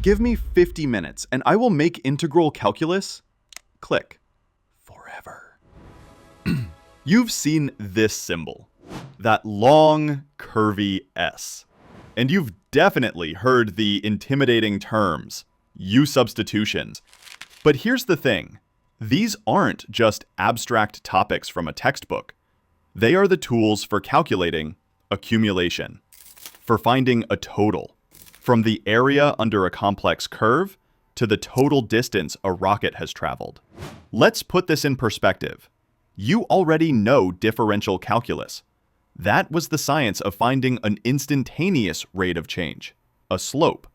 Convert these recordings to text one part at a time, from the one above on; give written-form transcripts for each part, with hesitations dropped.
Give me 50 minutes and I will make integral calculus, click, forever. You've seen this symbol, that long, curvy S. And you've definitely heard the intimidating terms, U-Substitutions. But here's the thing. These aren't just abstract topics from a textbook. They are the tools for calculating accumulation, for finding a total, from the area under a complex curve to the total distance a rocket has traveled. Let's put this in perspective. You already know differential calculus. That was the science of finding an instantaneous rate of change, a slope.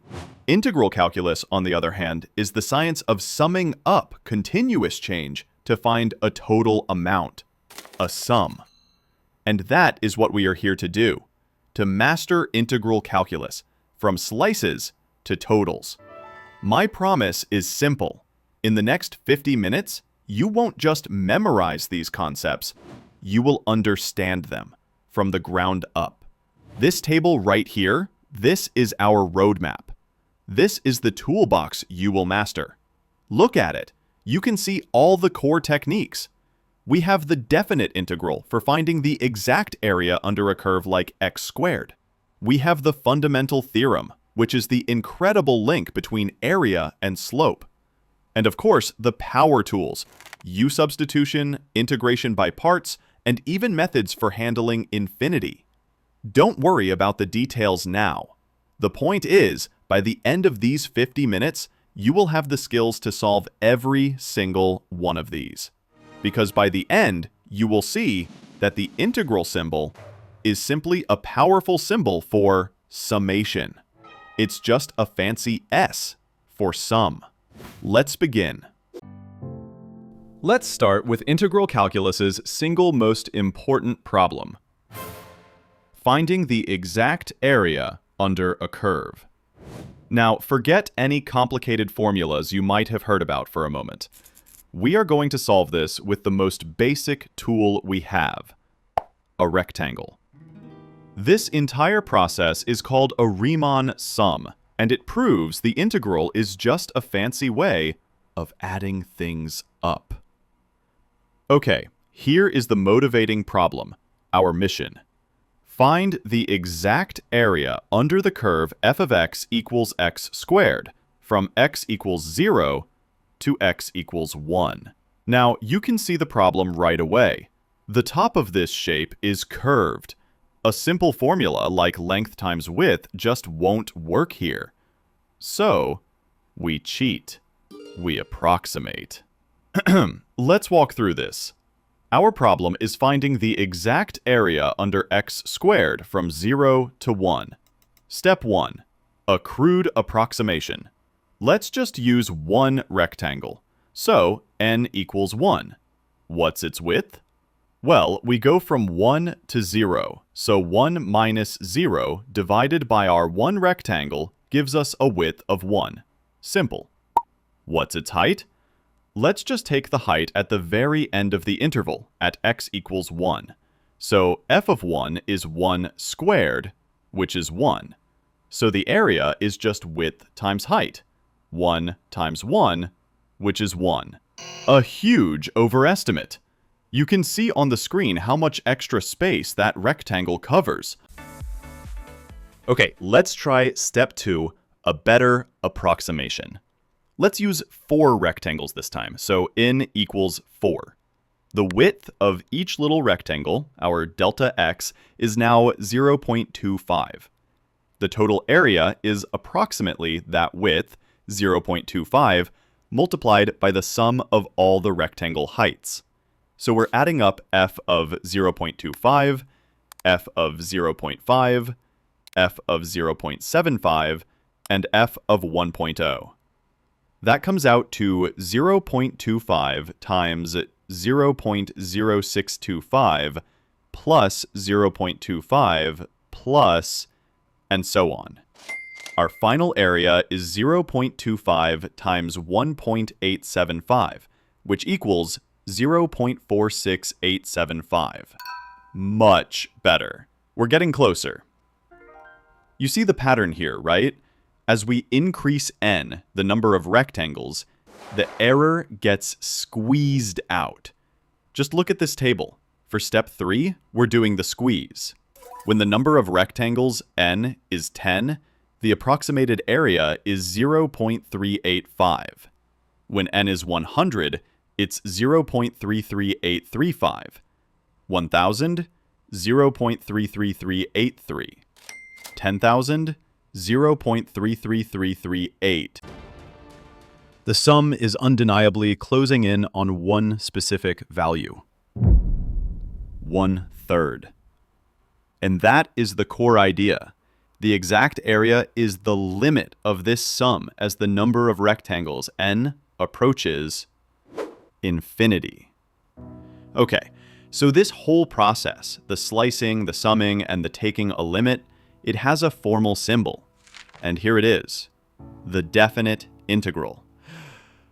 Integral calculus, on the other hand, is the science of summing up continuous change to find a total amount, a sum. And that is what we are here to do, to master integral calculus, from slices to totals. My promise is simple. In the next 50 minutes, you won't just memorize these concepts, you will understand them from the ground up. This table right here, this is our roadmap. This is the toolbox you will master. Look at it. You can see all the core techniques. We have the definite integral for finding the exact area under a curve like x squared. We have the fundamental theorem, which is the incredible link between area and slope. And of course, the power tools, U-Substitution, integration by parts, and even methods for handling infinity. Don't worry about the details now. The point is, by the end of these 50 minutes, you will have the skills to solve every single one of these. Because by the end, you will see that the integral symbol is simply a powerful symbol for summation. It's just a fancy S for sum. Let's begin. Let's start with integral calculus's single most important problem: finding the exact area under a curve. Now, forget any complicated formulas you might have heard about for a moment. We are going to solve this with the most basic tool we have, a rectangle. This entire process is called a Riemann sum, and it proves the integral is just a fancy way of adding things up. Okay, here is the motivating problem, our mission. Find the exact area under the curve f of x equals x squared, from x equals 0 to x equals 1. Now, you can see the problem right away. The top of this shape is curved. A simple formula like length times width just won't work here. So, we cheat. We approximate. Let's walk through this. Our problem is finding the exact area under x squared from 0 to 1. Step 1. A crude approximation. Let's just use one rectangle. So, n equals 1. What's its width? Well, we go from 1 to 0, so 1 minus 0 divided by our one rectangle gives us a width of 1. Simple. What's its height? Let's just take the height at the very end of the interval, at x equals 1. So f of 1 is 1 squared, which is 1. So the area is just width times height. 1 times 1, which is 1. A huge overestimate. You can see on the screen how much extra space that rectangle covers. Okay, let's try step 2, a better approximation. Let's use 4 rectangles this time, so n equals 4. The width of each little rectangle, our delta x, is now 0.25. The total area is approximately that width, 0.25, multiplied by the sum of all the rectangle heights. So we're adding up f of 0.25, f of 0.5, f of 0.75, and f of 1.0. That comes out to 0.25 times 0.0625 plus 0.25 plus, and so on. Our final area is 0.25 times 1.875, which equals 0.46875. Much better. We're getting closer. You see the pattern here, right? As we increase n, the number of rectangles, the error gets squeezed out. Just look at this table. For step 3, we're doing the squeeze. When the number of rectangles, n, is 10, the approximated area is 0.385. When n is 100, it's 0.33835. 1,000, 0.33383. 10,000, 0.33338. The sum is undeniably closing in on one specific value. 1/3. And that is the core idea. The exact area is the limit of this sum as the number of rectangles, n, approaches infinity. Okay, so this whole process, the slicing, the summing, and the taking a limit, it has a formal symbol. And here it is, the definite integral.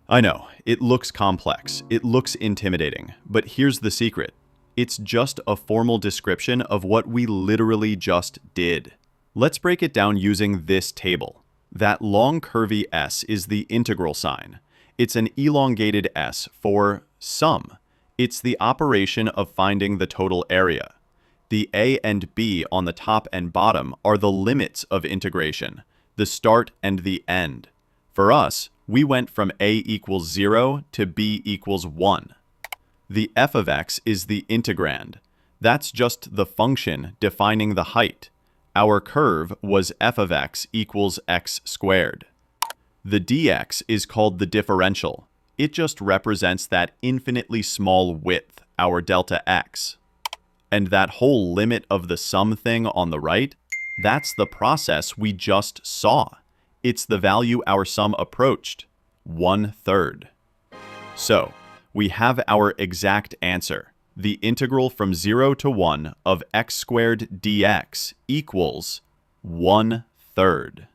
I know, it looks complex, it looks intimidating, but here's the secret. It's just a formal description of what we literally just did. Let's break it down using this table. That long curvy s is the integral sign. It's an elongated s for sum. It's the operation of finding the total area. The a and b on the top and bottom are the limits of integration, the start and the end. For us, we went from a equals 0 to b equals 1. The f of x is the integrand. That's just the function defining the height. Our curve was f of x equals x squared. The dx is called the differential. It just represents that infinitely small width, our delta x. And that whole limit of the sum thing on the right, that's the process we just saw. It's the value our sum approached, 1/3. So, we have our exact answer. The integral from 0 to 1 of x squared dx equals 1/3.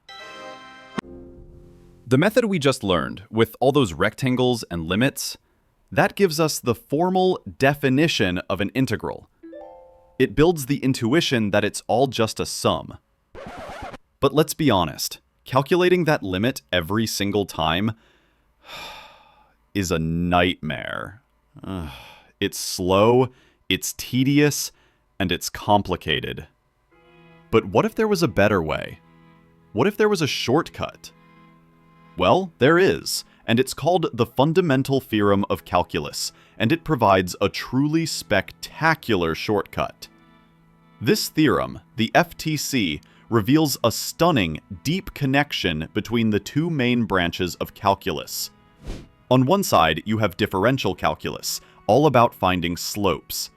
The method we just learned, with all those rectangles and limits, that gives us the formal definition of an integral. It builds the intuition that it's all just a sum. But let's be honest, calculating that limit every single time is a nightmare. It's slow, it's tedious, and it's complicated. But what if there was a better way? What if there was a shortcut? Well, there is, and it's called the fundamental theorem of calculus, and it provides a truly spectacular shortcut. This theorem, the FTC, reveals a stunning, deep connection between the two main branches of calculus. On one side, you have differential calculus, all about finding slopes.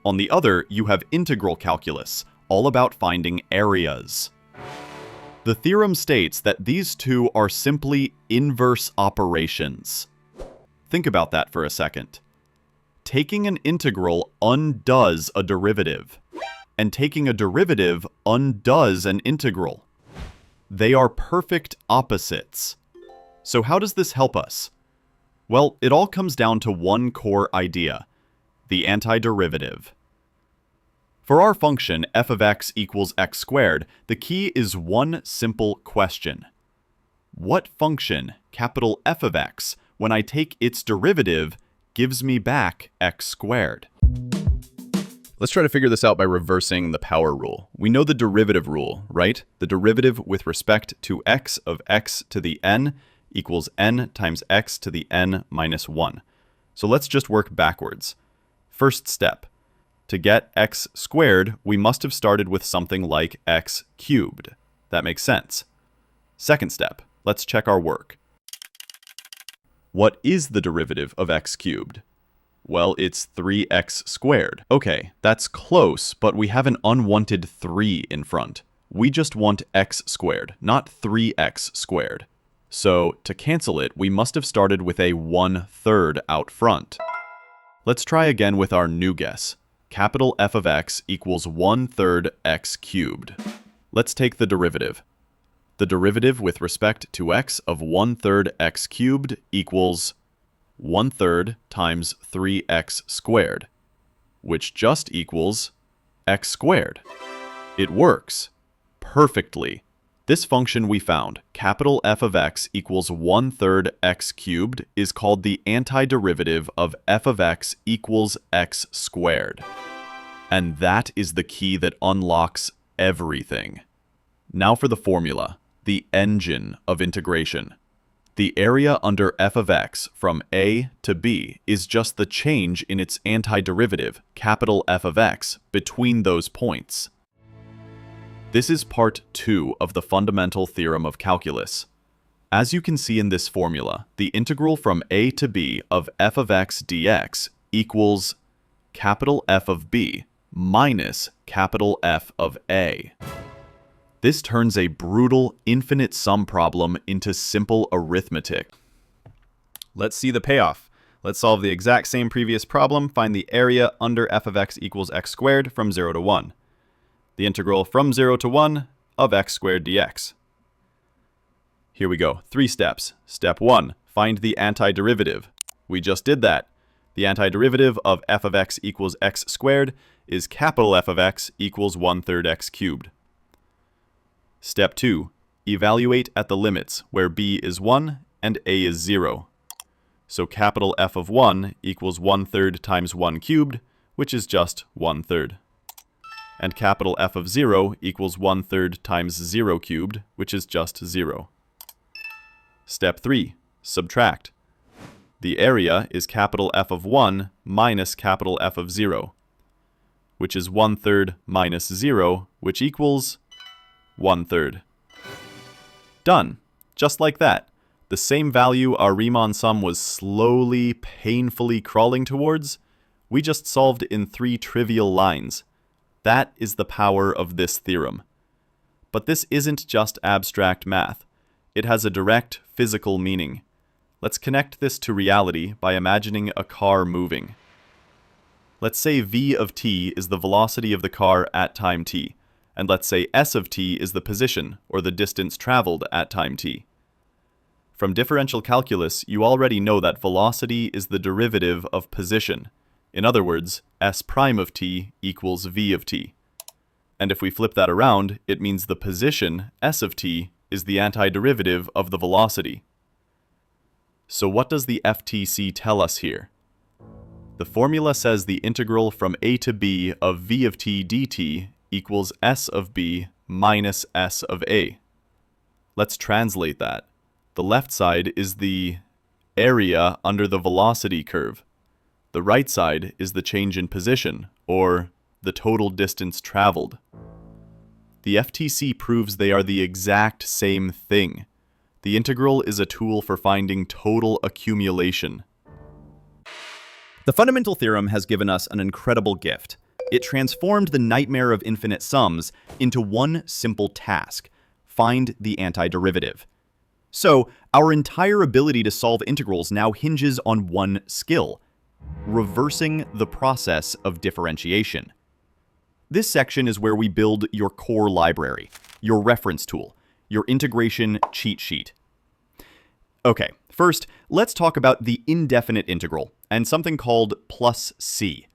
On the other, you have integral calculus, all about finding areas. The theorem states that these two are simply inverse operations. Think about that for a second. Taking an integral undoes a derivative, and taking a derivative undoes an integral. They are perfect opposites. So how does this help us? Well, it all comes down to one core idea, the antiderivative. For our function f of x equals x squared, the key is one simple question. What function, capital F of x, when I take its derivative, gives me back x squared? Let's try to figure this out by reversing the power rule. We know the derivative rule, right? The derivative with respect to x of x to the n equals n times x to the n minus 1. So let's just work backwards. First step. To get x squared, we must have started with something like x cubed. That makes sense. Second step. Let's check our work. What is the derivative of x cubed? Well, it's 3x squared. Okay, that's close, but we have an unwanted 3 in front. We just want x squared, not 3x squared. So, to cancel it, we must have started with a 1/3 out front. Let's try again with our new guess. Capital F of x equals 1/3 x cubed. Let's take the derivative. The derivative with respect to x of 1/3 x cubed equals 1/3 times 3x squared, which just equals x squared. It works perfectly. This function we found, capital F of x equals 1/3 x cubed, is called the antiderivative of f of x equals x squared. And that is the key that unlocks everything. Now for the formula, the engine of integration. The area under f of x from a to b is just the change in its antiderivative, capital F of x, between those points. This is part 2 of the fundamental theorem of calculus. As you can see in this formula, the integral from a to b of f of x dx equals capital F of b minus capital F of a. This turns a brutal infinite sum problem into simple arithmetic. Let's see the payoff. Let's solve the exact same previous problem. Find the area under f of x equals x squared from 0 to 1. The integral from 0 to 1 of x squared dx. Here we go. 3 steps. Step 1. Find the antiderivative. We just did that. The antiderivative of f of x equals x squared is capital F of x equals 1/3 x cubed. Step 2. Evaluate at the limits where b is 1 and a is 0. So capital F of 1 equals 1/3 times 1 cubed, which is just 1/3. And capital F of 0 equals 1/3 times 0 cubed, which is just 0. Step 3. Subtract. The area is capital F of 1 minus capital F of 0, which is 1/3 minus 0, which equals 1/3. Done. Just like that. The same value our Riemann sum was slowly, painfully crawling towards, we just solved in 3 trivial lines. That is the power of this theorem. But this isn't just abstract math. It has a direct physical meaning. Let's connect this to reality by imagining a car moving. Let's say v of t is the velocity of the car at time t, and let's say s of t is the position, or the distance traveled at time t. From differential calculus, you already know that velocity is the derivative of position. In other words, s prime of t equals v of t. And if we flip that around, it means the position, s of t, is the antiderivative of the velocity. So what does the FTC tell us here? The formula says the integral from a to b of v of t dt equals s of b minus s of a. Let's translate that. The left side is the area under the velocity curve. The right side is the change in position, or the total distance traveled. The FTC proves they are the exact same thing. The integral is a tool for finding total accumulation. The fundamental theorem has given us an incredible gift. It transformed the nightmare of infinite sums into one simple task: find the antiderivative. So, our entire ability to solve integrals now hinges on one skill: reversing the process of differentiation. This section is where we build your core library, your reference tool, your integration cheat sheet. Okay, first, let's talk about the indefinite integral and something called plus c.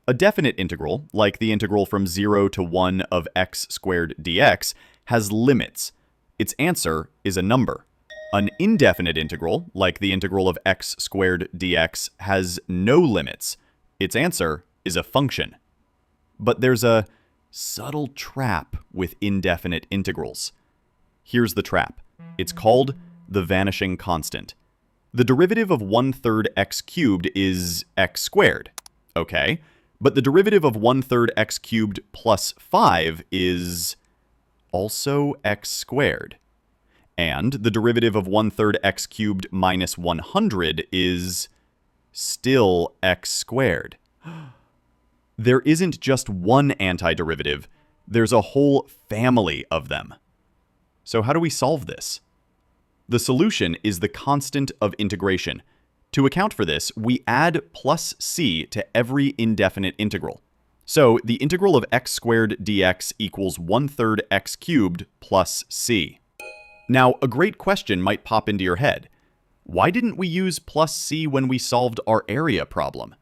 A definite integral, like the integral from 0 to 1 of x squared dx, has limits. Its answer is a number. An indefinite integral, like the integral of x squared dx, has no limits. Its answer is a function. But there's a subtle trap with indefinite integrals. Here's the trap. It's called the vanishing constant. The derivative of 1/3 x cubed is x squared. Okay, but the derivative of 1/3 x cubed plus 5 is also x squared. And the derivative of 1/3 x cubed minus 100 is still x squared. There isn't just one antiderivative, there's a whole family of them. So how do we solve this? The solution is the constant of integration. To account for this, we add plus c to every indefinite integral. So the integral of x squared dx equals 1/3 x cubed plus c. Now, a great question might pop into your head. Why didn't we use plus c when we solved our area problem?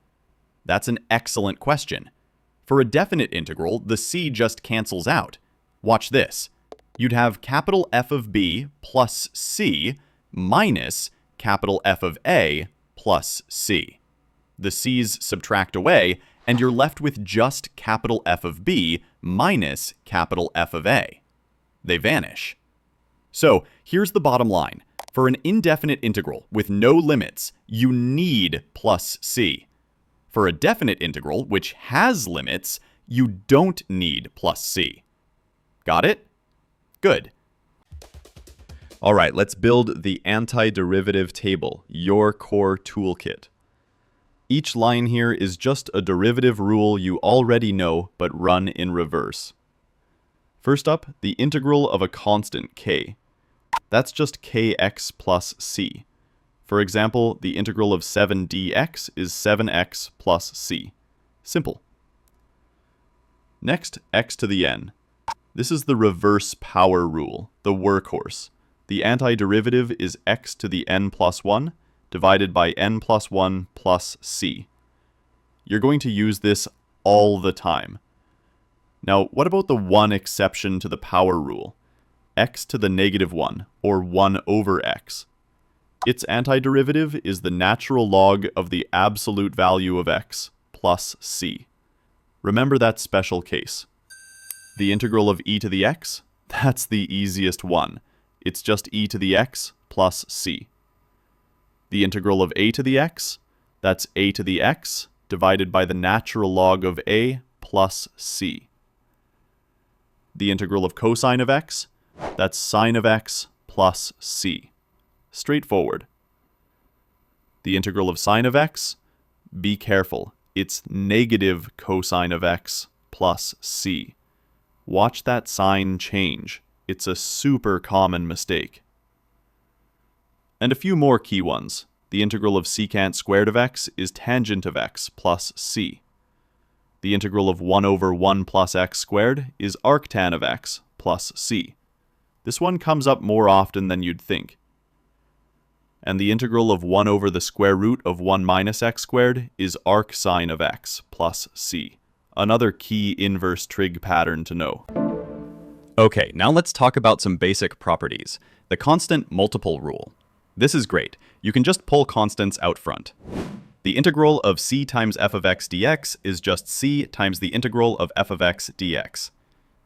That's an excellent question. For a definite integral, the c just cancels out. Watch this. you'd have capital F of B plus C minus capital F of A plus C. The C's subtract away, and you're left with just capital F of B minus capital F of A. They vanish. So here's the bottom line. For an indefinite integral with no limits, you need plus C. For a definite integral which has limits, you don't need plus C. Got it? Good. All right, let's build the antiderivative table, your core toolkit. Each line here is just a derivative rule you already know, but run in reverse. First up, the integral of a constant k. That's just kx plus c. For example, the integral of 7dx is 7x plus c. Simple. Next, x to the n. This is the reverse power rule, the workhorse. The antiderivative is x to the n plus 1 divided by n plus 1 plus c. You're going to use this all the time. Now, what about the one exception to the power rule? X to the negative 1, or 1 over x. Its antiderivative is the natural log of the absolute value of x plus c. Remember that special case. The integral of e to the x? That's the easiest one. It's just e to the x plus c. The integral of a to the x? That's a to the x divided by the natural log of a plus c. The integral of cosine of x? That's sine of x plus c. Straightforward. The integral of sine of x? Be careful. It's negative cosine of x plus c. Watch that sign change. It's a super common mistake. And a few more key ones. The integral of secant squared of x is tangent of x plus c. The integral of 1 over 1 plus x squared is arctan of x plus c. This one comes up more often than you'd think. And the integral of 1 over the square root of 1 minus x squared is arcsine of x plus c. Another key inverse trig pattern to know. Okay, now let's talk about some basic properties. The constant multiple rule. This is great. You can just pull constants out front. The integral of c times f of x dx is just c times the integral of f of x dx.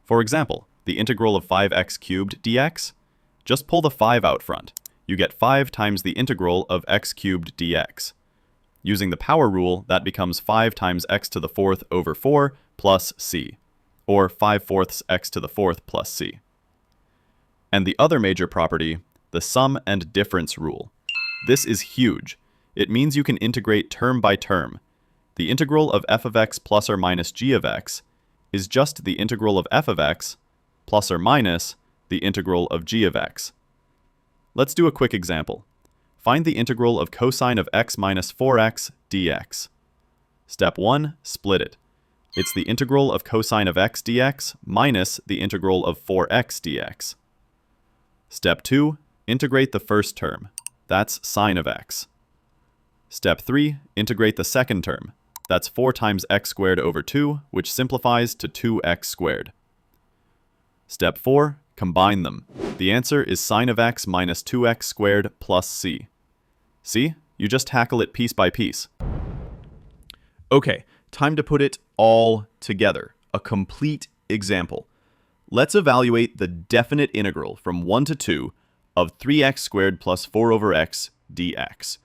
For example, the integral of 5x cubed dx, just pull the 5 out front. You get 5 times the integral of x cubed dx. Using the power rule, that becomes 5 times x to the 4th over 4 plus c, or 5/4 x to the 4th plus c. And the other major property, the sum and difference rule. This is huge. It means you can integrate term by term. The integral of f of x plus or minus g of x is just the integral of f of x plus or minus the integral of g of x. Let's do a quick example. Find the integral of cosine of x minus 4x dx. Step 1, split it. It's the integral of cosine of x dx minus the integral of 4x dx. Step 2, integrate the first term. That's sine of x. Step 3, integrate the second term. That's 4 times x squared over 2, which simplifies to 2x squared. Step 4, combine them. The answer is sine of x minus 2x squared plus c. See? You just tackle it piece by piece. Okay, time to put it all together. A complete example. Let's evaluate the definite integral from 1 to 2 of 3x squared plus 4 over x dx.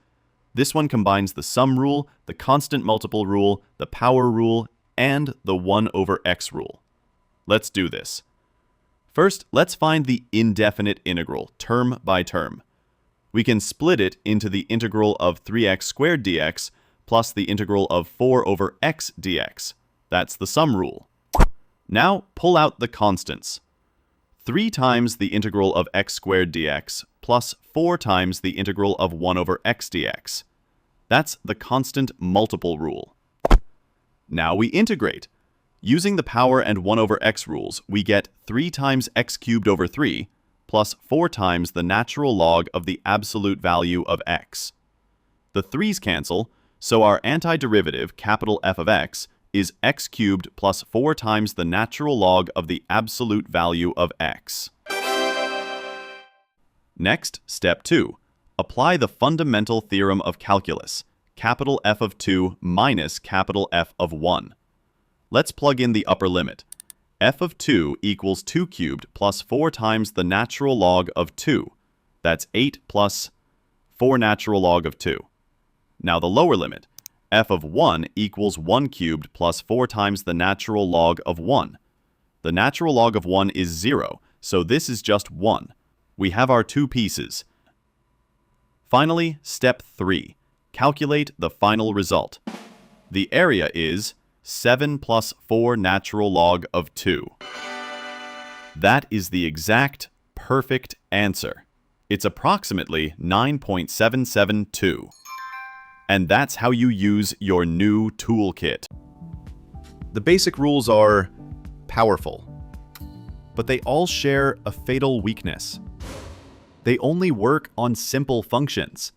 This one combines the sum rule, the constant multiple rule, the power rule, and the 1 over x rule. Let's do this. First, let's find the indefinite integral, term by term. We can split it into the integral of 3x squared dx plus the integral of 4 over x dx. That's the sum rule. Now, pull out the constants. 3 times the integral of x squared dx plus 4 times the integral of 1 over x dx. That's the constant multiple rule. Now we integrate. Using the power and 1 over x rules, we get 3 times x cubed over 3 plus 4 times the natural log of the absolute value of x. The 3's cancel, so our antiderivative, capital F of x, is x cubed plus 4 times the natural log of the absolute value of x. Next, step 2. Apply the fundamental theorem of calculus, capital F of 2 minus capital F of 1. Let's plug in the upper limit. F of 2 equals 2 cubed plus 4 times the natural log of 2. That's 8 plus 4 natural log of 2. Now the lower limit. F of 1 equals 1 cubed plus 4 times the natural log of 1. The natural log of 1 is 0, so this is just 1. We have our two pieces. Finally, step 3. Calculate the final result. The area is 7 plus 4 natural log of 2. That is the exact, perfect answer. It's approximately 9.772. And that's how you use your new toolkit. The basic rules are powerful, but they all share a fatal weakness. They only work on simple functions.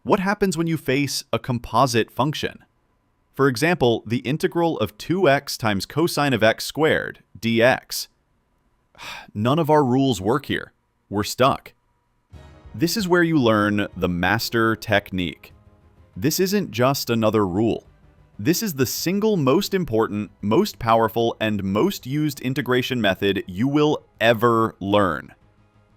What happens when you face a composite function? For example, the integral of 2x times cosine of x squared, dx. None of our rules work here. We're stuck. This is where you learn the master technique. This isn't just another rule. This is the single most important, most powerful, and most used integration method you will ever learn.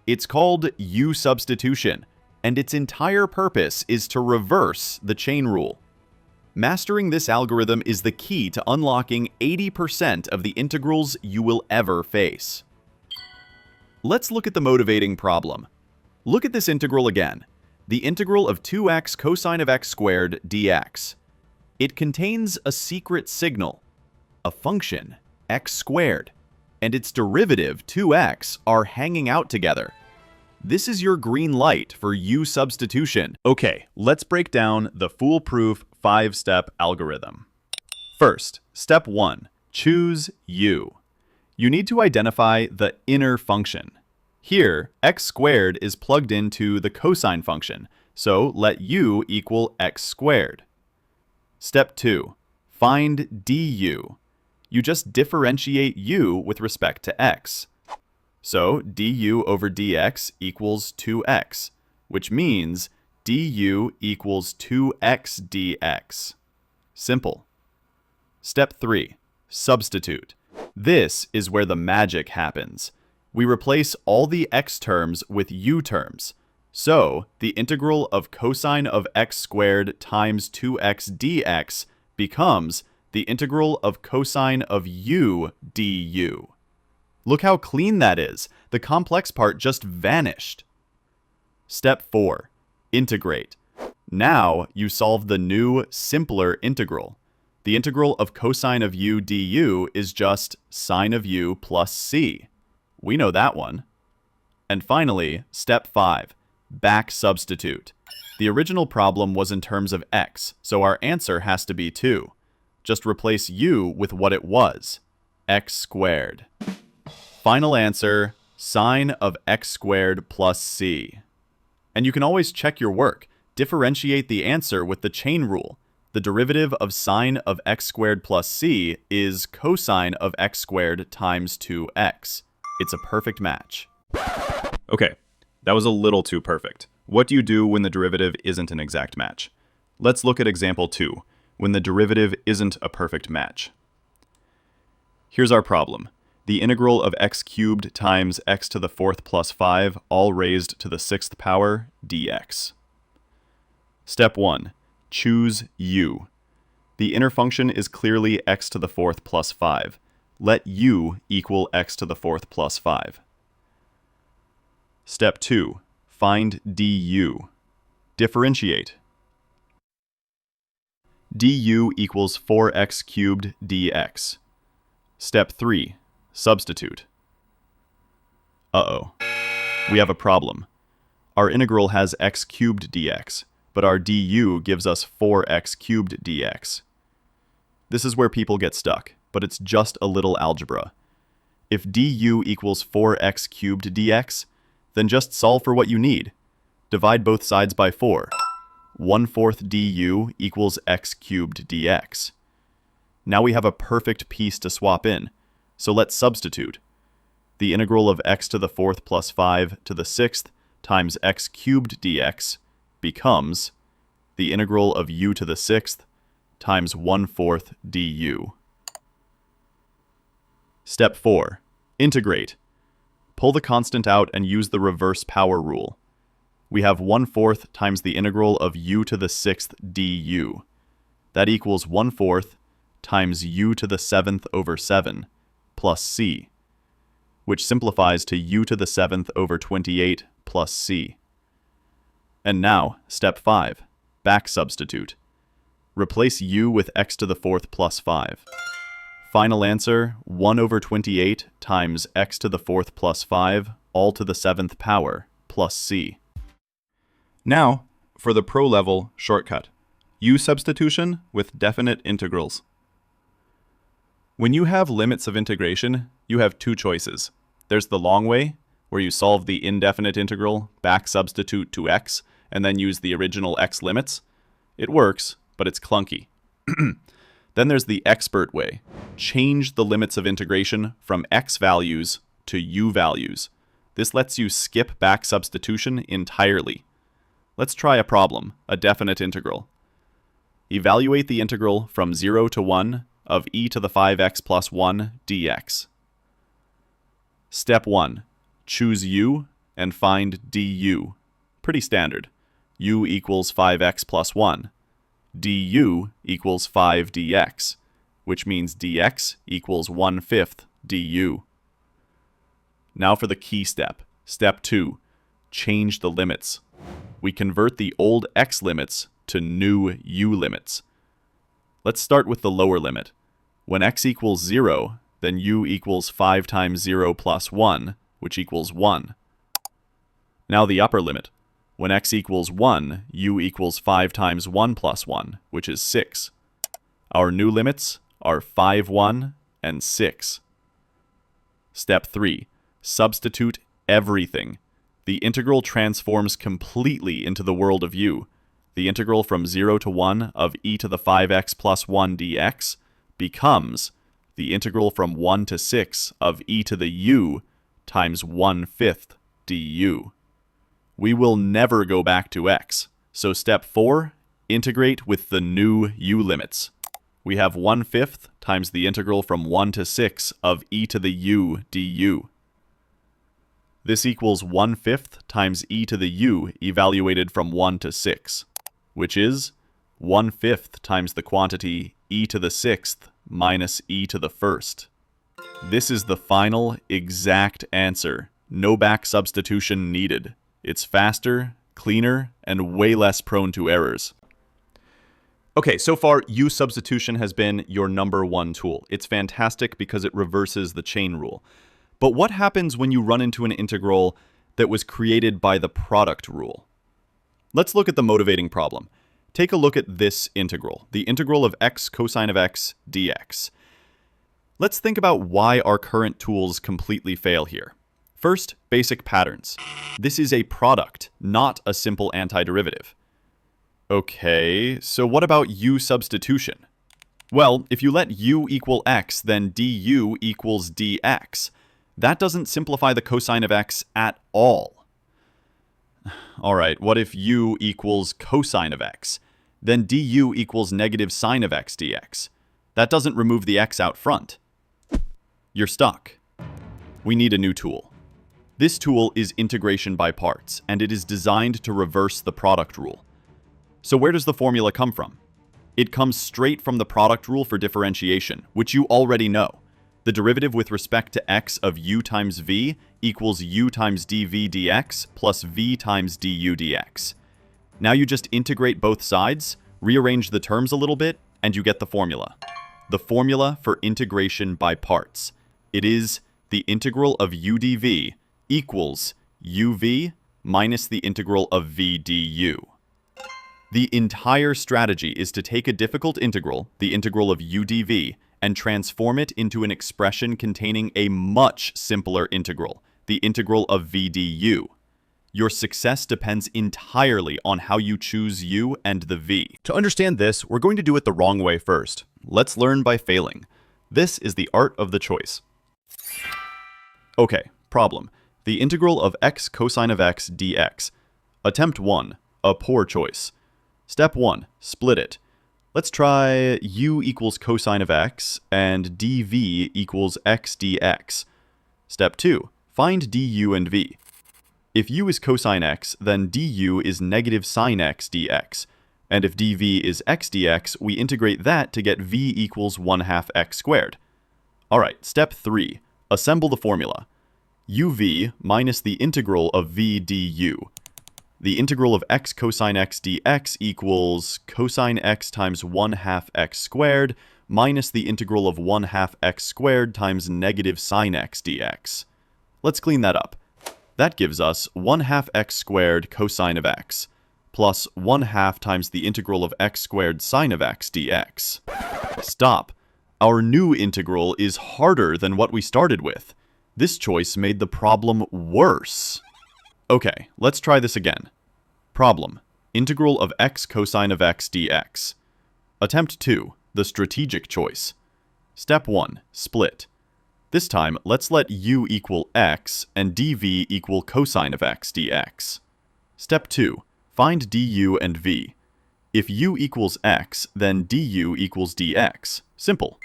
It's called U-Substitution, and its entire purpose is to reverse the chain rule. Mastering this algorithm is the key to unlocking 80% of the integrals you will ever face. Let's look at the motivating problem. Look at this integral again. The integral of 2x cosine of x squared dx. It contains a secret signal, a function, x squared, and its derivative, 2x, are hanging out together. This is your green light for U-Substitution. Okay, let's break down the foolproof 5-step algorithm. First, step 1, choose U. You need to identify the inner function. Here, x squared is plugged into the cosine function, so let u equal x squared. Step 2. Find du. You just differentiate u with respect to x. So du over dx equals 2x, which means du equals 2x dx. Simple. Step 3. Substitute. This is where the magic happens. We replace all the x terms with u terms. So, the integral of cosine of x squared times 2x dx becomes the integral of cosine of u du. Look how clean that is. The complex part just vanished. Step 4. Integrate. Now you solve the new, simpler integral. The integral of cosine of u du is just sine of u plus c. We know that one. And finally, step 5. Back substitute. The original problem was in terms of x, so our answer has to be 2. Just replace u with what it was, x squared. Final answer, sine of x squared plus c. And you can always check your work. Differentiate the answer with the chain rule. The derivative of sine of x squared plus c is cosine of x squared times 2x. It's a perfect match. Okay, that was a little too perfect. What do you do when the derivative isn't an exact match? Let's look at example 2, when the derivative isn't a perfect match. Here's our problem. The integral of x cubed times x to the 4th plus 5, all raised to the 6th power, dx. Step 1. Choose u. The inner function is clearly x to the 4th plus 5. Let u equal x to the 4th plus 5. Step 2. Find du. Differentiate. Du equals 4x cubed dx. Step 3. Substitute. Uh-oh. We have a problem. Our integral has x cubed dx, but our du gives us 4x cubed dx. This is where people get stuck, but it's just a little algebra. If du equals 4x cubed dx, then just solve for what you need. Divide both sides by 4. 1/4 du equals x cubed dx. Now we have a perfect piece to swap in, so let's substitute. The integral of x to the 4th plus 5 to the 6th times x cubed dx becomes the integral of u to the sixth times 1/4 du. Step 4. Integrate. Pull the constant out and use the reverse power rule. We have 1/4 times the integral of u to the sixth du. That equals 1/4 times u to the seventh over 7 plus c, which simplifies to u to the seventh over 28 plus c. And now, step 5. Back substitute. Replace u with x to the fourth plus 5. Final answer, 1 over 28 times x to the fourth plus 5, all to the seventh power, plus c. Now, for the pro-level shortcut. U-Substitution with definite integrals. When you have limits of integration, you have two choices. There's the long way, where you solve the indefinite integral, back substitute to x, and then use the original x limits. It works, but it's clunky. Then there's the expert way. Change the limits of integration from x values to u values. This lets you skip back substitution entirely. Let's try a problem, a definite integral. Evaluate the integral from 0 to 1 of e to the 5x plus 1 dx. Step 1. Choose u and find du. Pretty standard. U equals 5x plus 1. Du equals 5 dx, which means dx equals 1/5 du. Now for the key step. Step 2. Change the limits. We convert the old x limits to new u limits. Let's start with the lower limit. When x equals 0, then u equals 5 times 0 plus 1, which equals 1. Now the upper limit. When x equals 1, u equals 5 times 1 plus 1, which is 6. Our new limits are 5, 1, and 6. Step 3. Substitute everything. The integral transforms completely into the world of u. The integral from 0 to 1 of e to the 5x plus 1 dx becomes the integral from 1 to 6 of e to the u times 1/5 du. We will never go back to x. So step 4, integrate with the new u limits. We have 1/5 times the integral from 1 to 6 of e to the u du. This equals 1/5 times e to the u evaluated from 1 to 6, which is 1/5 times the quantity e to the sixth minus e to the first. This is the final exact answer. No back substitution needed. It's faster, cleaner, and way less prone to errors. Okay, so far, U-Substitution has been your number one tool. It's fantastic because it reverses the chain rule. But what happens when you run into an integral that was created by the product rule? Let's look at the motivating problem. Take a look at this integral, the integral of x cosine of x dx. Let's think about why our current tools completely fail here. First, basic patterns. This is a product, not a simple antiderivative. Okay, so what about U-Substitution? Well, if you let u equal x, then du equals dx. That doesn't simplify the cosine of x at all. Alright, what if u equals cosine of x? Then du equals negative sine of x dx. That doesn't remove the x out front. You're stuck. We need a new tool. This tool is integration by parts, and it is designed to reverse the product rule. So where does the formula come from? It comes straight from the product rule for differentiation, which you already know. The derivative with respect to x of u times v equals u times dv dx plus v times du dx. Now you just integrate both sides, rearrange the terms a little bit, and you get the formula. The formula for integration by parts. It is the integral of u dv equals uv minus the integral of v du. The entire strategy is to take a difficult integral, the integral of u dv, and transform it into an expression containing a much simpler integral, the integral of v du. Your success depends entirely on how you choose u and the v. To understand this, we're going to do it the wrong way first. Let's learn by failing. This is the art of the choice. Okay, problem. The integral of x cosine of x dx. Attempt 1, a poor choice. Step 1, split it. Let's try u equals cosine of x and dv equals x dx. Step 2, find du and v. If u is cosine x, then du is negative sine x dx. And if dv is x dx, we integrate that to get v equals 1/2 x squared. Alright, step 3, assemble the formula. uv minus the integral of v du. The integral of x cosine x dx equals cosine x times 1/2 x squared minus the integral of 1/2 x squared times negative sine x dx. Let's clean that up. That gives us 1/2 x squared cosine of x plus 1/2 times the integral of x squared sine of x dx. Stop. Our new integral is harder than what we started with. This choice made the problem worse. Okay, let's try this again. Problem. Integral of x cosine of x dx. Attempt 2, the strategic choice. Step 1, split. This time, let's let u equal x and dv equal cosine of x dx. Step 2, find du and v. If u equals x, then du equals dx. Simple.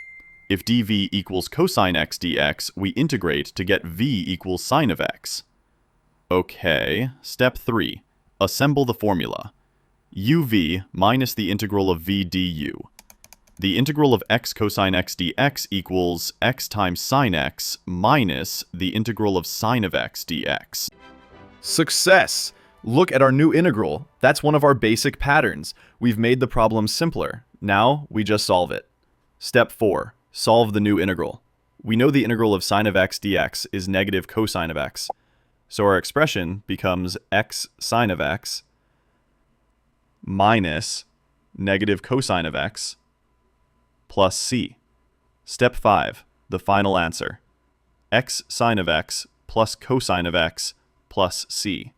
If dv equals cosine x dx, we integrate to get v equals sine of x. Okay, step 3. Assemble the formula. uv minus the integral of v du. The integral of x cosine x dx equals x times sine x minus the integral of sine of x dx. Success! Look at our new integral. That's one of our basic patterns. We've made the problem simpler. Now we just solve it. Step 4. Solve the new integral. We know the integral of sine of x dx is negative cosine of x. So our expression becomes x sine of x minus negative cosine of x plus c. Step 5, the final answer. X sine of x plus cosine of x plus c.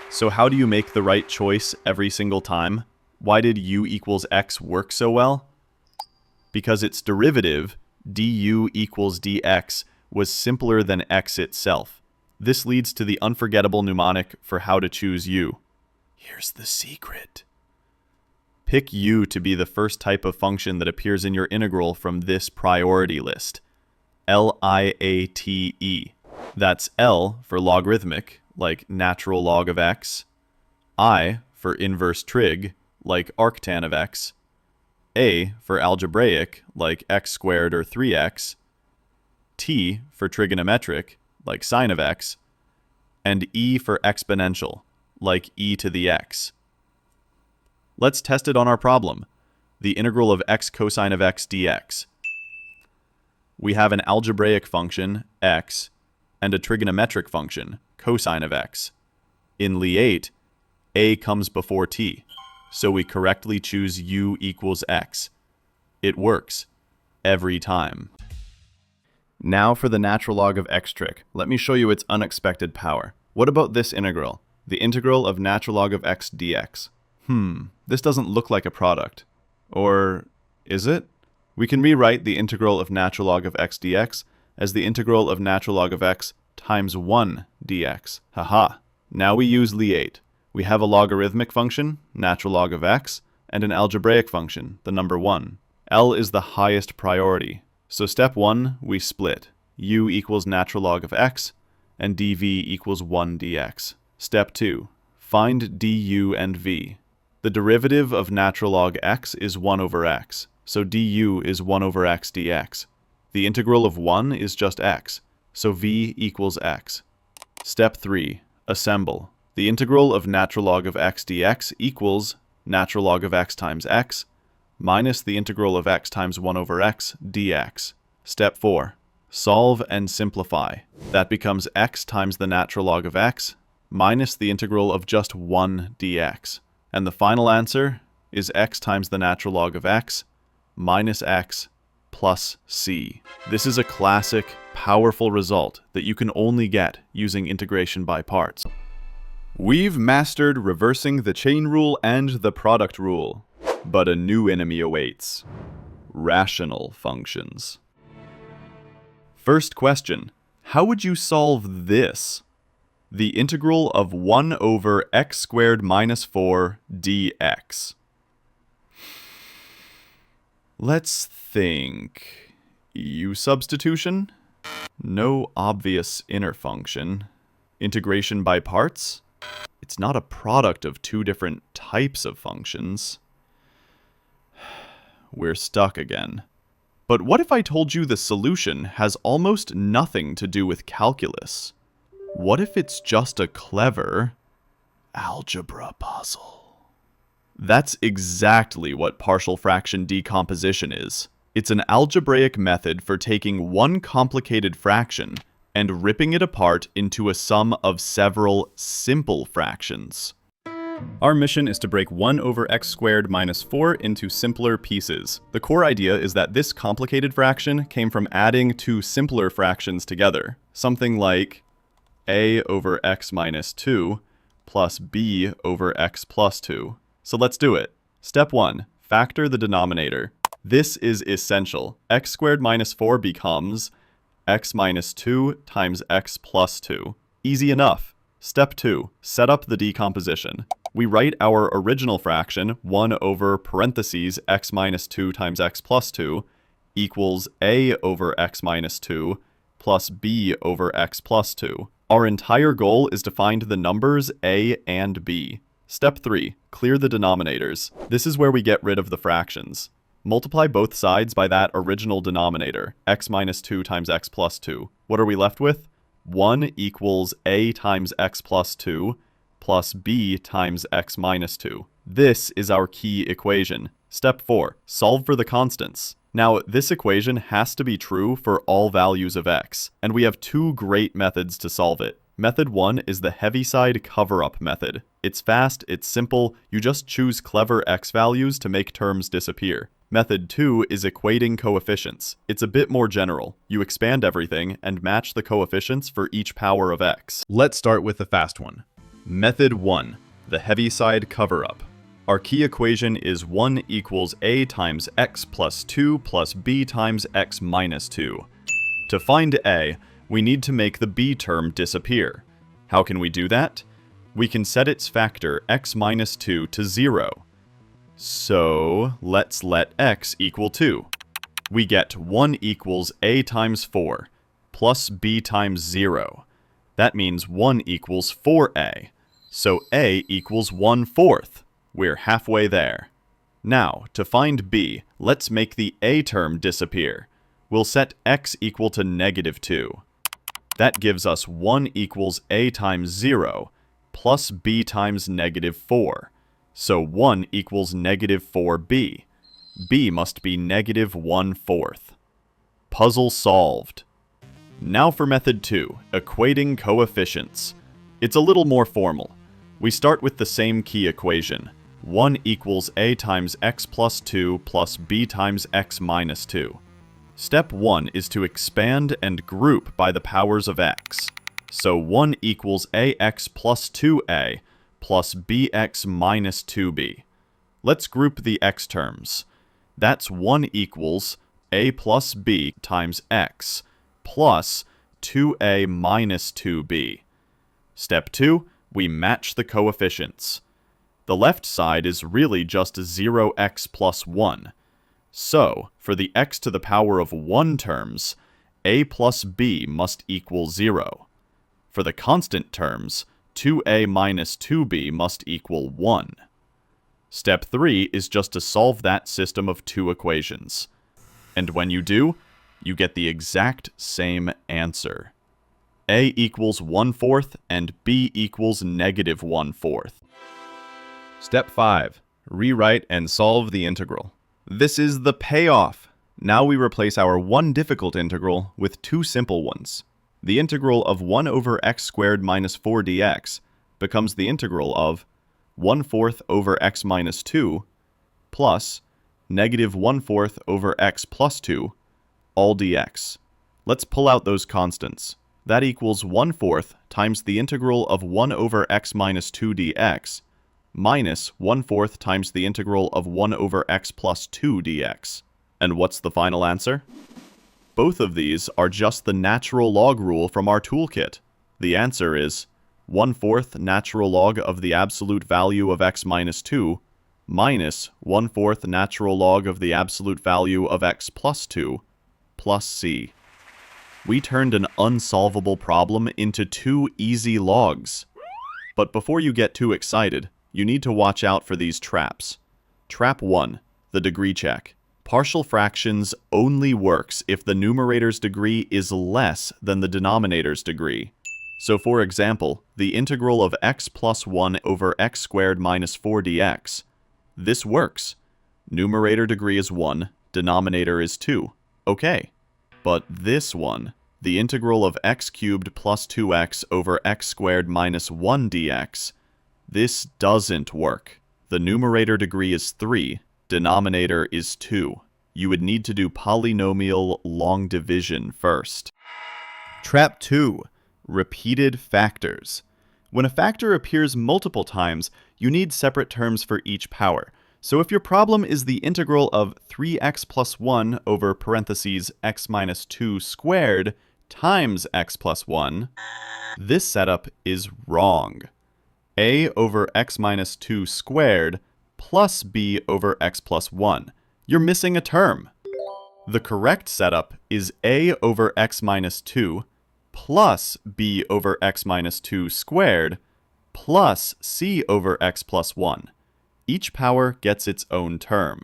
So how do you make the right choice every single time? Why did u equals x work so well? Because its derivative, du equals dx, was simpler than x itself. This leads to the unforgettable mnemonic for how to choose u. Here's the secret. Pick u to be the first type of function that appears in your integral from this priority list. LIATE. That's L for logarithmic, like natural log of x. I for inverse trig, like arctan of x. A for algebraic, like x squared or 3x. T for trigonometric, like sine of x. And E for exponential, like e to the x. Let's test it on our problem, the integral of x cosine of x dx. We have an algebraic function, x, and a trigonometric function, cosine of x. In Liate, a comes before t, so we correctly choose u equals x. It works, every time. Now for the natural log of x trick. Let me show you its unexpected power. What about this integral, the integral of natural log of x dx? This doesn't look like a product. Or is it? We can rewrite the integral of natural log of x dx as the integral of natural log of x times 1 dx. Haha. Now we use Liate. We have a logarithmic function, natural log of x, and an algebraic function, the number 1. L is the highest priority. So step 1, we split. U equals natural log of x, and dv equals 1 dx. Step 2, find du and v. The derivative of natural log x is 1 over x, so du is 1 over x dx. The integral of 1 is just x, so v equals x. Step 3, assemble. The integral of natural log of x dx equals natural log of x times x minus the integral of x times 1 over x dx. Step 4, solve and simplify. That becomes x times the natural log of x minus the integral of just 1 dx. And the final answer is x times the natural log of x minus x plus c. This is a classic, powerful result that you can only get using integration by parts. We've mastered reversing the chain rule and the product rule, but a new enemy awaits: rational functions. First question: How would you solve this? The integral of 1 over x squared minus 4 dx. Let's think. U-Substitution? No obvious inner function. Integration by parts? It's not a product of two different types of functions. We're stuck again. But what if I told you the solution has almost nothing to do with calculus? What if it's just a clever algebra puzzle? That's exactly what partial fraction decomposition is. It's an algebraic method for taking one complicated fraction and ripping it apart into a sum of several simple fractions. Our mission is to break 1 over x squared minus 4 into simpler pieces. The core idea is that this complicated fraction came from adding two simpler fractions together. Something like a over x minus 2 plus b over x plus 2. So let's do it. Step 1. Factor the denominator. This is essential. X squared minus 4 becomes x minus 2 times x plus 2. Easy enough. Step 2. Set up the decomposition. We write our original fraction, 1 over parentheses x minus 2 times x plus 2, equals a over x minus 2 plus b over x plus 2. Our entire goal is to find the numbers a and b. Step 3. Clear the denominators. This is where we get rid of the fractions. Multiply both sides by that original denominator, x minus 2 times x plus 2. What are we left with? 1 equals a times x plus 2 plus b times x minus 2. This is our key equation. Step 4. Solve for the constants. Now, this equation has to be true for all values of x, and we have two great methods to solve it. Method 1 is the Heaviside cover-up method. It's fast, it's simple, you just choose clever x values to make terms disappear. Method 2 is equating coefficients. It's a bit more general. You expand everything and match the coefficients for each power of x. Let's start with the fast one. Method 1, the Heaviside cover-up. Our key equation is 1 equals a times x plus 2 plus b times x minus 2. To find a, we need to make the b term disappear. How can we do that? We can set its factor x minus 2 to 0. So let's let x equal 2. We get 1 equals a times 4 plus b times 0. That means 1 equals 4a. So a equals 1/4. We're halfway there. Now, to find b, let's make the a term disappear. We'll set x equal to -2. That gives us 1 equals a times 0 plus b times -4. So 1 equals -4b. b must be -1/4. Puzzle solved. Now for method 2, equating coefficients. It's a little more formal. We start with the same key equation. 1 equals a times x plus 2 plus b times x minus 2. Step 1 is to expand and group by the powers of x. So 1 equals ax plus 2a plus bx minus 2b. Let's group the x terms. That's 1 equals a plus b times x plus 2a minus 2b. Step 2, we match the coefficients. The left side is really just 0x plus 1. So, for the x to the power of 1 terms, a plus b must equal 0. For the constant terms, 2a minus 2b must equal 1. Step 3 is just to solve that system of two equations. And when you do, you get the exact same answer. A equals 1/4 and b equals -1/4. Step 5. Rewrite and solve the integral. This is the payoff. Now we replace our one difficult integral with two simple ones. The integral of 1 over x squared minus 4 dx becomes the integral of 1/4 over x minus 2 plus -1/4 over x plus 2 all dx. Let's pull out those constants. That equals 1/4 times the integral of 1 over x minus 2 dx minus 1/4 times the integral of 1 over x plus 2 dx. And what's the final answer? Both of these are just the natural log rule from our toolkit. The answer is 1/4 natural log of the absolute value of x minus 2 minus 1/4 natural log of the absolute value of x plus 2 plus c. We turned an unsolvable problem into 2 easy logs. But before you get too excited, you need to watch out for these traps. Trap 1, the degree check. Partial fractions only works if the numerator's degree is less than the denominator's degree. So for example, the integral of x plus 1 over x squared minus 4 dx. This works. Numerator degree is 1, denominator is 2. Okay. But this one, the integral of x cubed plus 2x over x squared minus 1 dx, this doesn't work. The numerator degree is 3, denominator is 2. You would need to do polynomial long division first. Trap 2. Repeated factors. When a factor appears multiple times, you need separate terms for each power. So if your problem is the integral of 3x plus 1 over parentheses x minus 2 squared times x plus 1, this setup is wrong. A over x minus 2 squared plus b over x plus 1. You're missing a term. The correct setup is a over x minus 2 plus b over x minus 2 squared plus c over x plus 1. Each power gets its own term.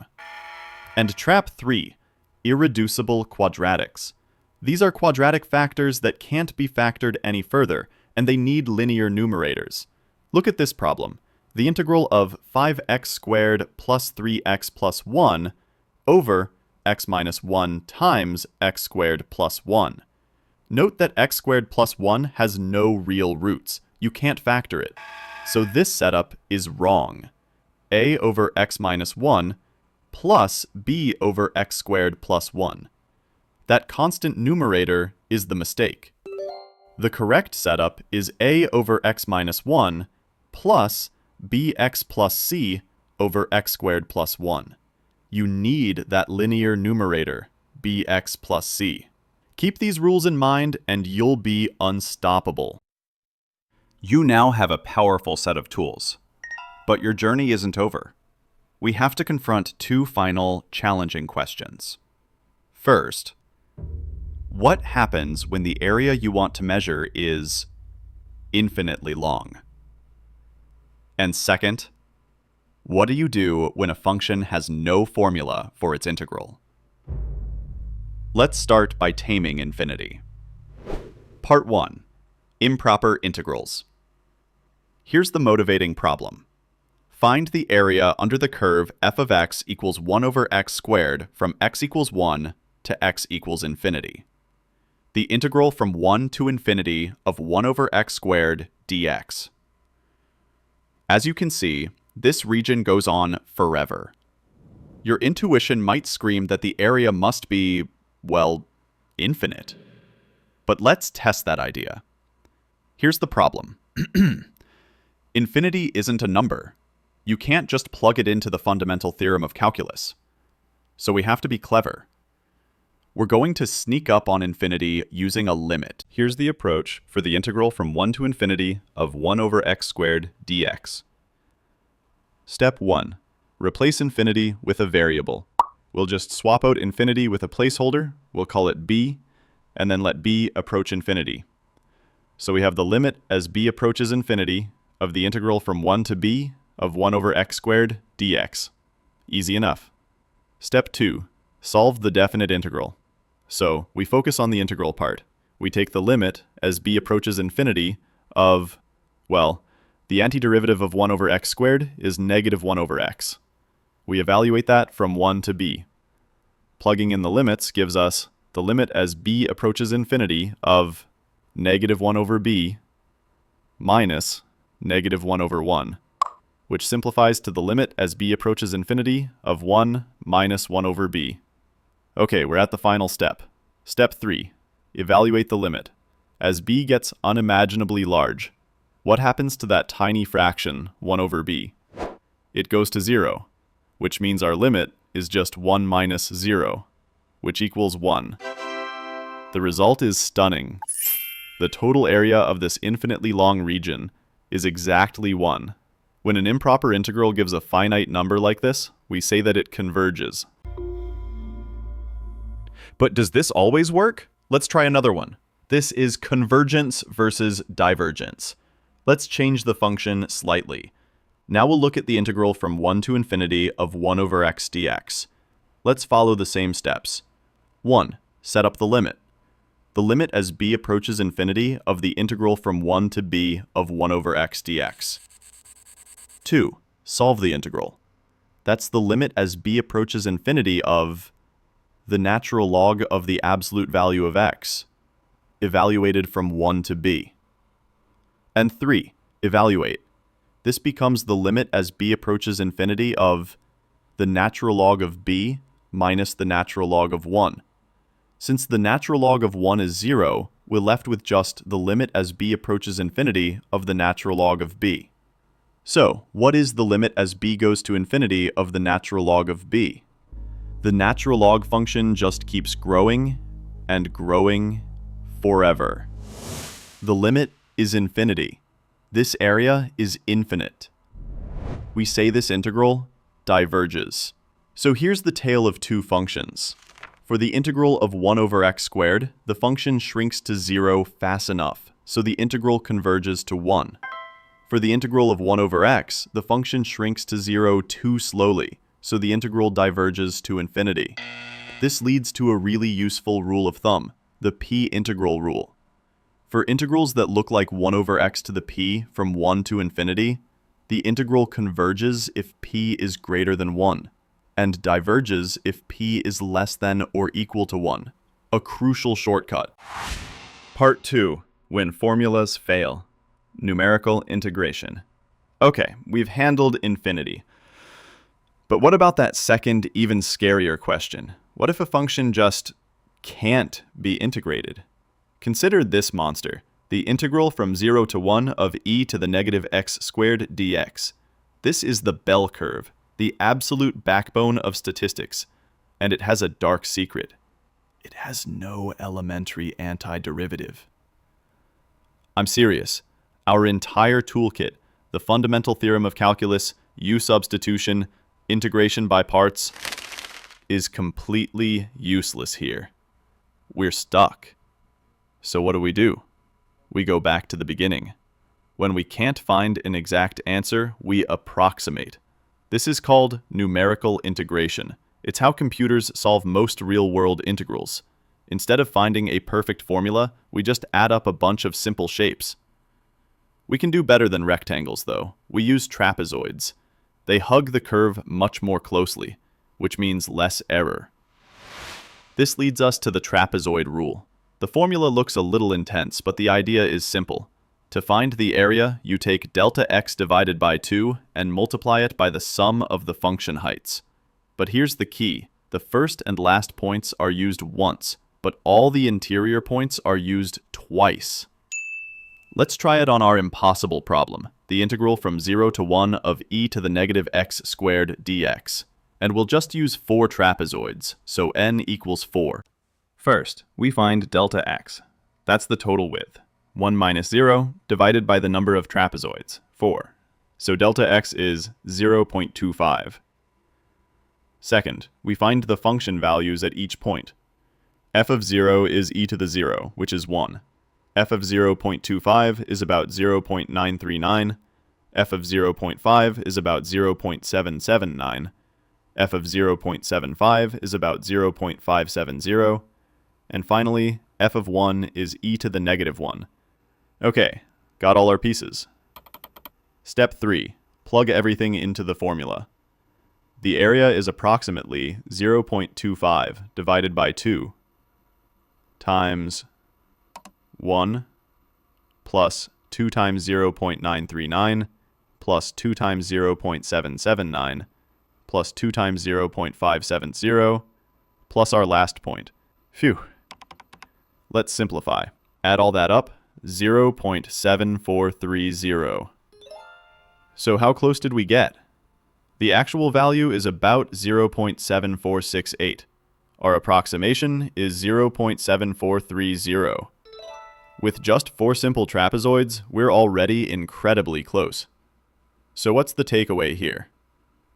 And trap 3, irreducible quadratics. These are quadratic factors that can't be factored any further, and they need linear numerators. Look at this problem. The integral of 5x squared plus 3x plus 1 over x minus 1 times x squared plus 1. Note that x squared plus 1 has no real roots. You can't factor it. So this setup is wrong. A over x minus 1 plus b over x squared plus 1. That constant numerator is the mistake. The correct setup is a over x minus 1 plus bx plus c over x squared plus 1. You need that linear numerator, bx plus c. Keep these rules in mind and you'll be unstoppable. You now have a powerful set of tools. But your journey isn't over. We have to confront 2 final challenging questions. First, what happens when the area you want to measure is infinitely long? And second, what do you do when a function has no formula for its integral? Let's start by taming infinity. Part 1. Improper integrals. Here's the motivating problem. Find the area under the curve f of x equals 1 over x squared from x equals 1 to x equals infinity. The integral from 1 to infinity of 1 over x squared dx. As you can see, this region goes on forever. Your intuition might scream that the area must be, well, infinite. But let's test that idea. Here's the problem. Infinity isn't a number. You can't just plug it into the fundamental theorem of calculus. So we have to be clever. We're going to sneak up on infinity using a limit. Here's the approach for the integral from 1 to infinity of 1 over x squared dx. Step 1. Replace infinity with a variable. We'll just swap out infinity with a placeholder. We'll call it b, and then let b approach infinity. So we have the limit as b approaches infinity of the integral from 1 to b of 1 over x squared dx. Easy enough. Step 2. Solve the definite integral. So we focus on the integral part. We take the limit as b approaches infinity of, well, the antiderivative of 1 over x squared is negative 1 over x. We evaluate that from 1 to b. Plugging in the limits gives us the limit as b approaches infinity of negative 1 over b minus negative 1 over 1, which simplifies to the limit as b approaches infinity of 1 minus 1 over b. Okay, we're at the final step. Step 3. Evaluate the limit. As b gets unimaginably large, what happens to that tiny fraction, 1 over b? It goes to 0, which means our limit is just 1 minus 0, which equals 1. The result is stunning. The total area of this infinitely long region is exactly 1. When an improper integral gives a finite number like this, we say that it converges. But does this always work? Let's try another one. This is convergence versus divergence. Let's change the function slightly. Now we'll look at the integral from 1 to infinity of 1 over x dx. Let's follow the same steps. 1. Set up the limit. The limit as b approaches infinity of the integral from 1 to b of 1 over x dx. 2. Solve the integral. That's the limit as b approaches infinity of the natural log of the absolute value of x, evaluated from 1 to b. And 3. Evaluate. This becomes the limit as b approaches infinity of the natural log of b minus the natural log of 1. Since the natural log of 1 is 0, we're left with just the limit as b approaches infinity of the natural log of b. So, what is the limit as b goes to infinity of the natural log of b? The natural log function just keeps growing and growing forever. The limit is infinity. This area is infinite. We say this integral diverges. So here's the tale of two functions. For the integral of 1 over x squared, the function shrinks to 0 fast enough, so the integral converges to 1. For the integral of 1 over x, the function shrinks to 0 too slowly, so the integral diverges to infinity. This leads to a really useful rule of thumb, the p-integral rule. For integrals that look like 1 over x to the p from 1 to infinity, the integral converges if p is greater than 1, and diverges if p is less than or equal to 1. A crucial shortcut. Part 2. When formulas fail. Numerical integration. Okay, we've handled infinity. But what about that second, even scarier question? What if a function just can't be integrated? Consider this monster, the integral from 0 to 1 of e to the negative x squared dx. This is the bell curve, the absolute backbone of statistics, and it has a dark secret. It has no elementary antiderivative. I'm serious. Our entire toolkit, the fundamental theorem of calculus, U-Substitution, integration by parts, is completely useless here. We're stuck. So what do? We go back to the beginning. When we can't find an exact answer, we approximate. This is called numerical integration. It's how computers solve most real-world integrals. Instead of finding a perfect formula, we just add up a bunch of simple shapes. We can do better than rectangles, though. We use trapezoids. They hug the curve much more closely, which means less error. This leads us to the trapezoid rule. The formula looks a little intense, but the idea is simple. To find the area, you take delta x divided by 2 and multiply it by the sum of the function heights. But here's the key. The first and last points are used once, but all the interior points are used twice. Let's try it on our impossible problem, the integral from 0 to 1 of e to the negative x squared dx. And we'll just use 4 trapezoids, so n equals 4. First, we find delta x. That's the total width. 1 minus 0 divided by the number of trapezoids, 4. So delta x is 0.25. Second, we find the function values at each point. F of 0 is e to the 0, which is 1. F of 0.25 is about 0.939. F of 0.5 is about 0.779. F of 0.75 is about 0.570. And finally, f of 1 is e to the negative 1. Okay, got all our pieces. Step 3. Plug everything into the formula. The area is approximately 0.25 divided by 2 times 1 plus 2 times 0.939 plus 2 times 0.779 plus 2 times 0.570 plus our last point. Phew. Let's simplify. Add all that up, 0.7430. So how close did we get? The actual value is about 0.7468. Our approximation is 0.7430. With just 4 simple trapezoids, we're already incredibly close. So what's the takeaway here?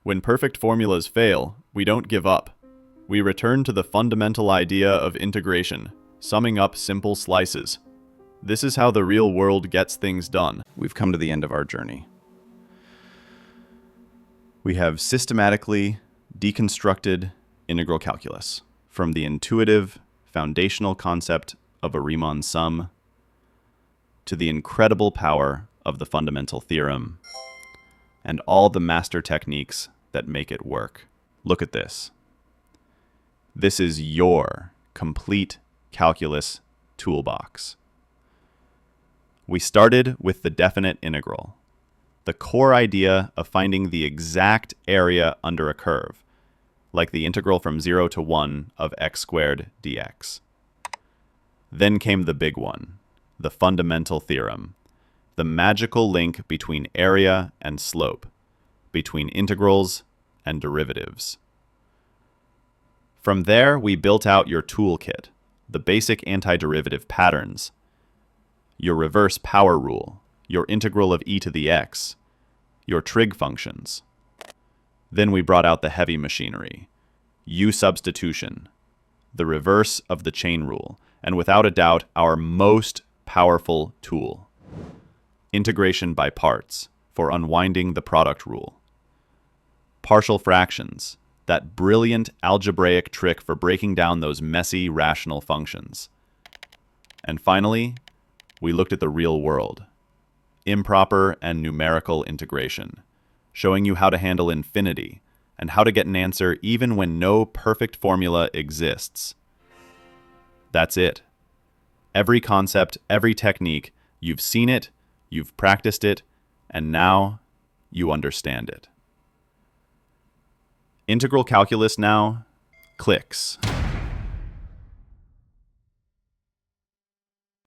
When perfect formulas fail, we don't give up. We return to the fundamental idea of integration, summing up simple slices. This is how the real world gets things done. We've come to the end of our journey. We have systematically deconstructed integral calculus from the intuitive, foundational concept of a Riemann sum to the incredible power of the fundamental theorem and all the master techniques that make it work. Look at this. This is your complete calculus toolbox. We started with the definite integral, the core idea of finding the exact area under a curve, like the integral from 0 to 1 of x squared dx. Then came the big one, the fundamental theorem, the magical link between area and slope, between integrals and derivatives. From there, we built out your toolkit, the basic antiderivative patterns, your reverse power rule, your integral of e to the x, your trig functions. Then we brought out the heavy machinery, U-Substitution, the reverse of the chain rule, and without a doubt, our most powerful tool, integration by parts, for unwinding the product rule. Partial fractions, that brilliant algebraic trick for breaking down those messy rational functions. And finally, we looked at the real world, improper and numerical integration, showing you how to handle infinity and how to get an answer even when no perfect formula exists. That's it. Every concept, every technique, you've seen it, you've practiced it, and now you understand it. Integral calculus now clicks.